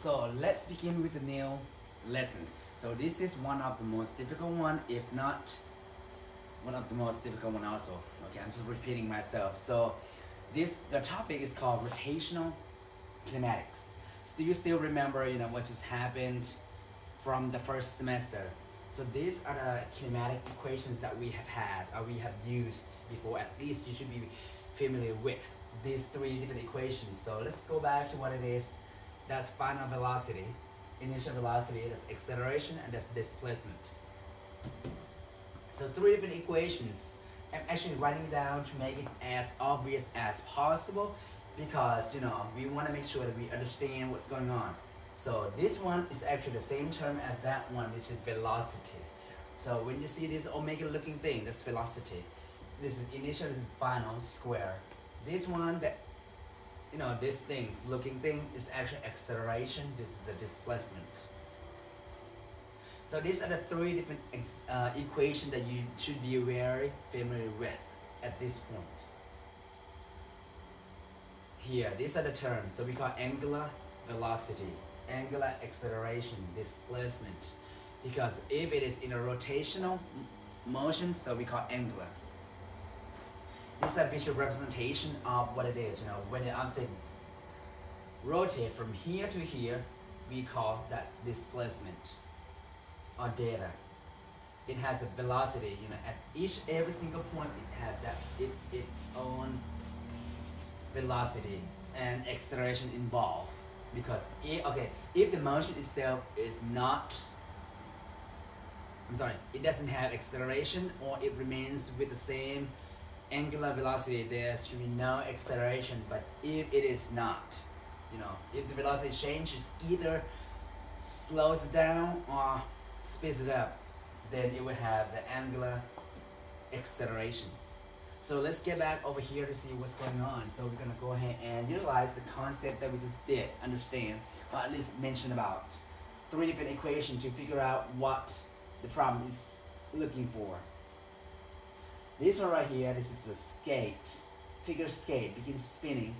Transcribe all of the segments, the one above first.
So let's begin with the new lessons. So this is one of the most difficult one, if not one of the most difficult one also. Okay, I'm just repeating myself. So the topic is called rotational kinematics. Do you still remember what just happened from the first semester? So these are the kinematic equations that we have had, or we have used before. At least you should be familiar with these three different equations. So let's go back to what it is. That's final velocity, initial velocity, that's acceleration, and that's displacement. So three different equations. I'm actually writing it down to make it as obvious as possible, because we want to make sure that we understand what's going on. So this one is actually the same term as that one, which is velocity. So when you see this omega looking thing, that's velocity. This is initial, this is final, square. This one, that this thing's looking thing is actually acceleration. This is the displacement. So these are the three different equations that you should be very familiar with at this point. Here, these are the terms. So we call angular velocity, angular acceleration, displacement. Because if it is in a rotational motion, so we call angular. This is a visual representation of what it is. When the object rotates from here to here, we call that displacement or data. It has a velocity. At every single point, it has its own velocity and acceleration involved. Because if the motion itself is not, it doesn't have acceleration, or it remains with the same angular velocity, there should be no acceleration. But if it is not, if the velocity changes, either slows it down or speeds it up, then it will have the angular accelerations. So let's get back over here to see what's going on. So we're gonna go ahead and utilize the concept that we just did understand, or at least mention about three different equations to figure out what the problem is looking for. This one right here, this is a skate, figure skate begins spinning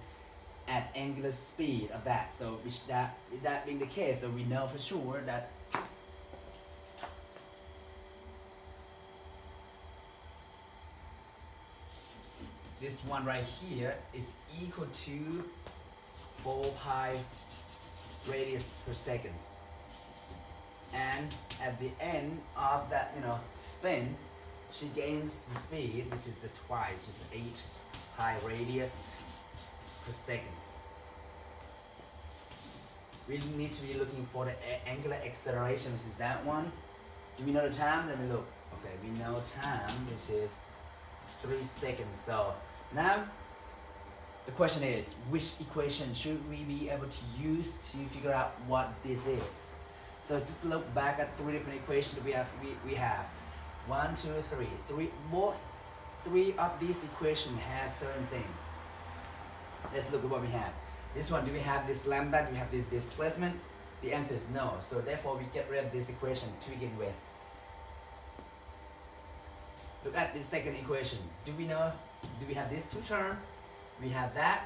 at angular speed of that. So that being the case, so we know for sure that this one right here is equal to 4 pi radius per second. And at the end of that spin, she gains the speed, which is the twice, just 8 pi radius per second. We need to be looking for the angular acceleration, which is that one. Do we know the time? Let me look. Okay, we know time, which is 3 seconds. So now the question is, which equation should we be able to use to figure out what this is? So just look back at three different equations that we have. 1, 2, 3. Both three of these equations has certain thing. Let's look at what we have. This one, do we have this lambda? Do we have this displacement? The answer is no. So therefore, we get rid of this equation to begin with. Look at this second equation. Do we have these two terms? We have that.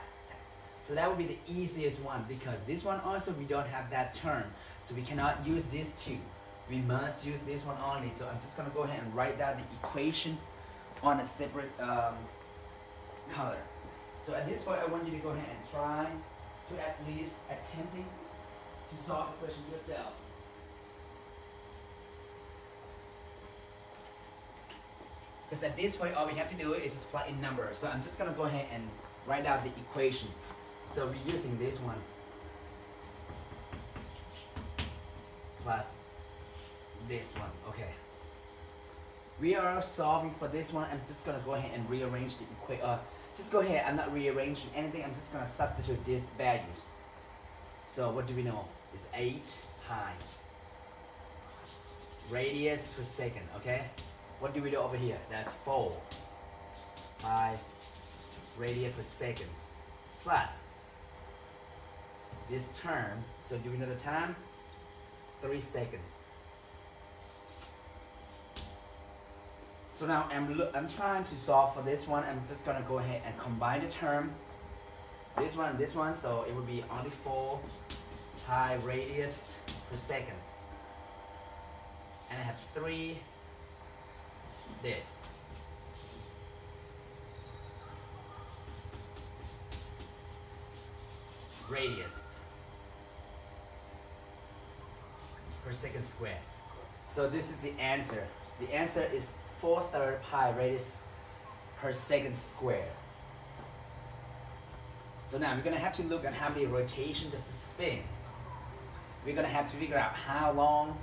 So that would be the easiest one, because this one also we don't have that term. So we cannot use these two. We must use this one only. So I'm just going to go ahead and write down the equation on a separate color. So at this point, I want you to go ahead and try to at least attempting to solve the question yourself. Because at this point, all we have to do is just plug in numbers. So I'm just going to go ahead and write out the equation. So we're using this one plus this one. Okay. We are solving for this one. I'm just going to go ahead and rearrange the equation. Just go ahead. I'm not rearranging anything. I'm just going to substitute these values. So what do we know? It's 8 pi radius per second. Okay. What do we do over here? That's 4 pi radius per second plus this term. So do we know the time? 3 seconds. So now I'm trying to solve for this one. I'm just gonna go ahead and combine the term. This one, and this one. So it would be only 4 pi radius per seconds. And I have 3 this. Radius per second square. So this is the answer. The answer is 4/3 pi radius per second square. So now we're gonna have to look at how many rotations does it spin. We're gonna have to figure out how long,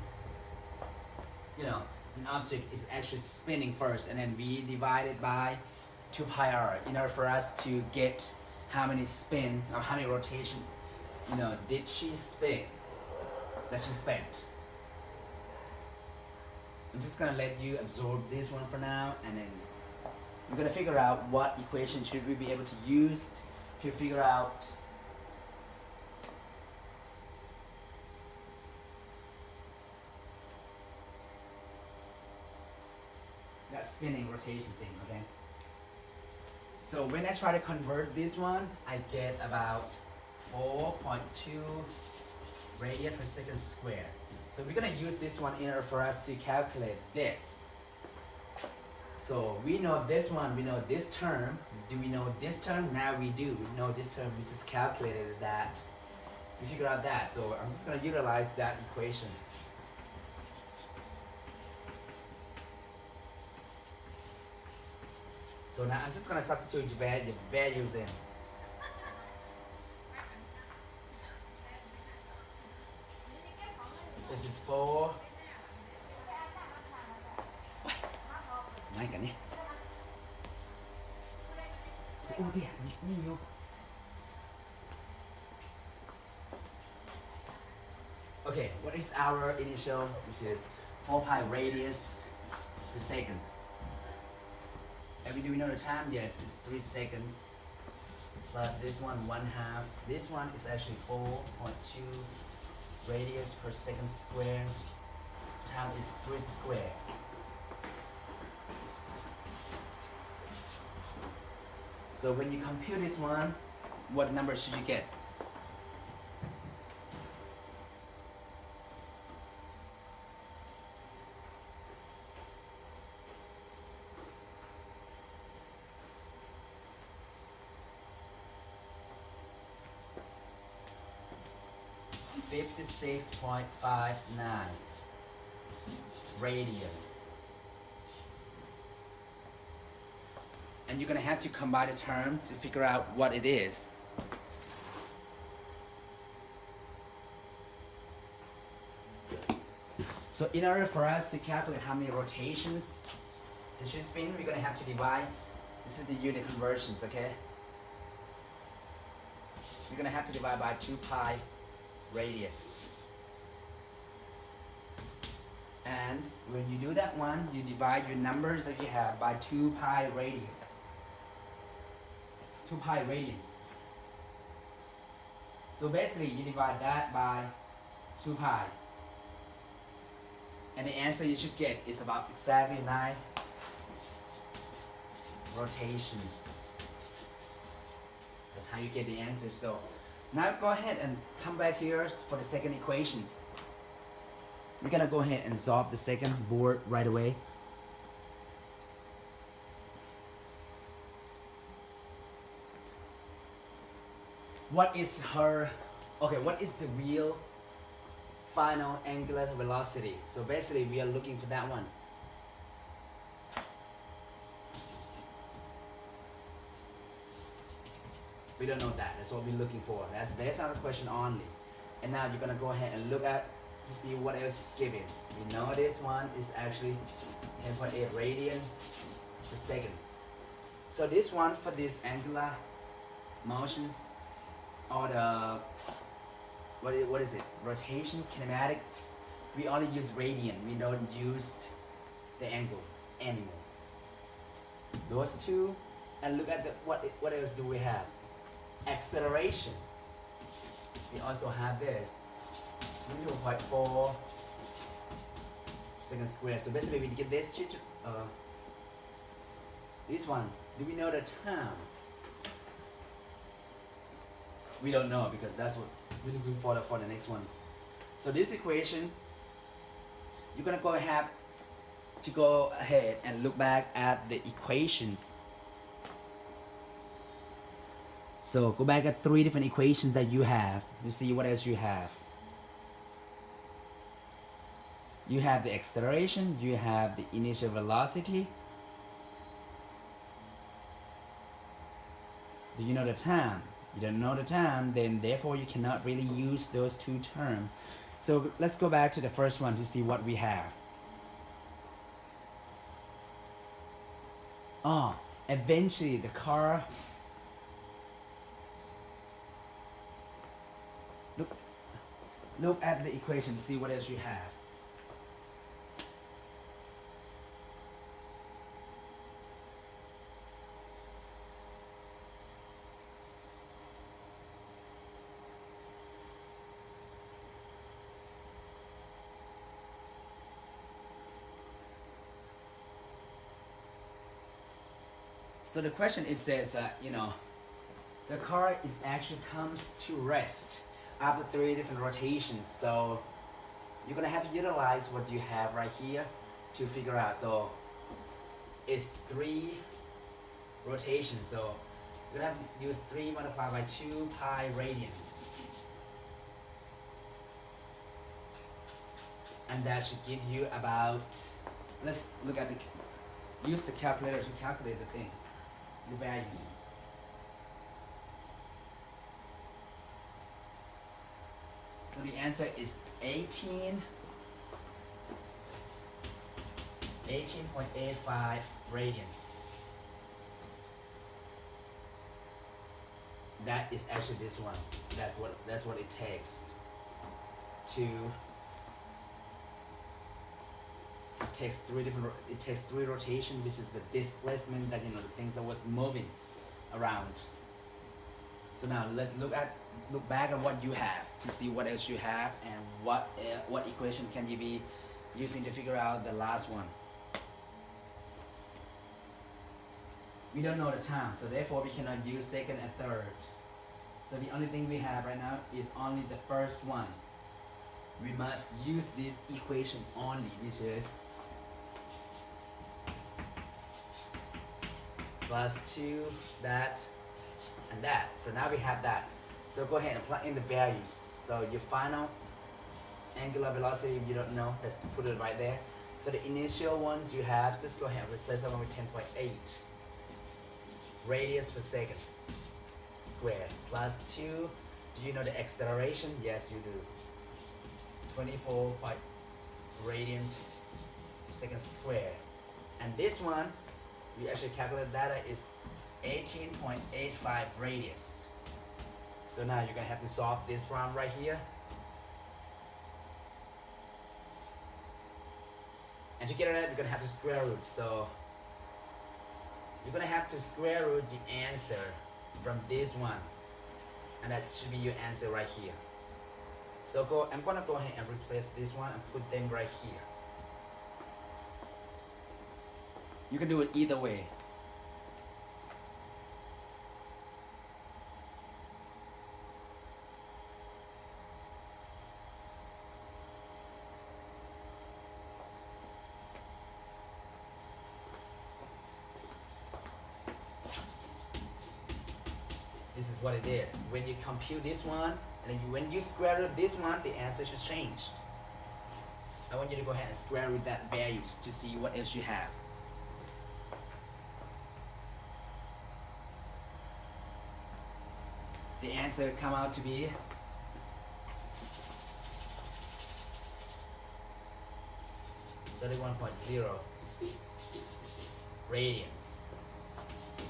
an object is actually spinning first, and then we divide it by 2 pi r in order for us to get how many spin or how many rotation, did she spin, that she spent. I'm just gonna let you absorb this one for now, and then we're gonna figure out what equation should we be able to use to figure out that spinning rotation thing, okay? So when I try to convert this one, I get about 4.2 radius per second square. So we're gonna use this one in order for us to calculate this. So we know this one, we know this term. Do we know this term? Now we do. We know this term, we just calculated that. We figured out that. So I'm just gonna utilize that equation. So now I'm just gonna substitute the values in. This is 4. Ngay cả nhé. Ủa đi, nhiều. Okay, what is our initial, which is 4 pi radius per second? And do we know the time? Yes, it's 3 seconds. Plus this one, 1/2. This one is actually 4.2 radius per second square. Time is 3 square. So when you compute this one, what number should you get? .59 radians. And you're gonna have to combine the term to figure out what it is. So in order for us to calculate how many rotations the should spin, we're gonna have to divide. This is the unit conversions, okay? We're gonna have to divide by 2 pi radius. And when you do that one, you divide your numbers that you have by 2 pi radius. 2 pi radians. So basically you divide that by 2 pi. And the answer you should get is about exactly 9 rotations. That's how you get the answer. So now go ahead and come back here for the second equations. We're gonna go ahead and solve the second board right away. What is the real final angular velocity? So basically we are looking for that one. We don't know that. That's what we're looking for. That's based on the question only. And now you're gonna go ahead and look at to see what else is given. We know this one is actually 10.8 radian per seconds. So this one for this angular motions, or the what is it? Rotation kinematics. We only use radian. We don't use the angle anymore. Those two, and look at what else do we have? Acceleration. We also have this 2.4 second square. So basically we get this this one. Do we know the term? We don't know because that's what we're looking for the next one. So this equation, you're gonna go ahead and look back at the equations. So go back at 3 different equations that you have. You see what else you have. You have the acceleration, you have the initial velocity. Do you know the time? You don't know the time, then therefore you cannot really use those 2 terms. So let's go back to the first one to see what we have. Eventually the car, look at the equation to see what else you have. So the question is says that, the car is actually comes to rest after 3 different rotations. So you're gonna have to utilize what you have right here to figure out. So it's 3 rotations. So you're gonna have to use 3 multiplied by 2 pi radian. And that should give you about, let's look at use the calculator to calculate the thing, the values. So the answer is 18.85 radian. That is actually this one. That's what it takes to. It takes 3 rotations, which is the displacement that the things that was moving around. So now let's look back at what you have to see what else you have and what equation can you be using to figure out the last one. We don't know the time, so therefore we cannot use second and third. So the only thing we have right now is only the first one. We must use this equation only, which is plus 2 that and that. So now we have that. So go ahead and plug in the values. So your final angular velocity, if you don't know, let's put it right there. So the initial ones you have, just go ahead and replace that one with 10.8 radius per second squared plus 2. Do you know the acceleration? Yes, you do. 24 radian per second squared. And this one, we actually calculated that is 18.85 radius. So now you're gonna have to solve this one right here. And to get it out, you're gonna have to square root. So you're gonna have to square root the answer from this one. And that should be your answer right here. So I'm gonna go ahead and replace this one and put them right here. You can do it either way. This is what it is. When you compute this one, and then when you square root this one, the answer should change. I want you to go ahead and square root that values to see what else you have. The answer come out to be 31.0 radians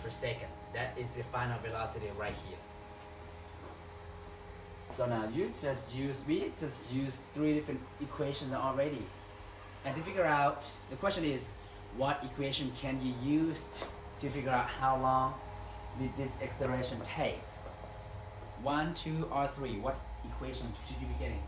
per second. That is the final velocity right here. So now we just use 3 different equations already. And to figure out, the question is, what equation can you use to figure out how long did this acceleration take? 1, 2, or 3? What equation should you be getting?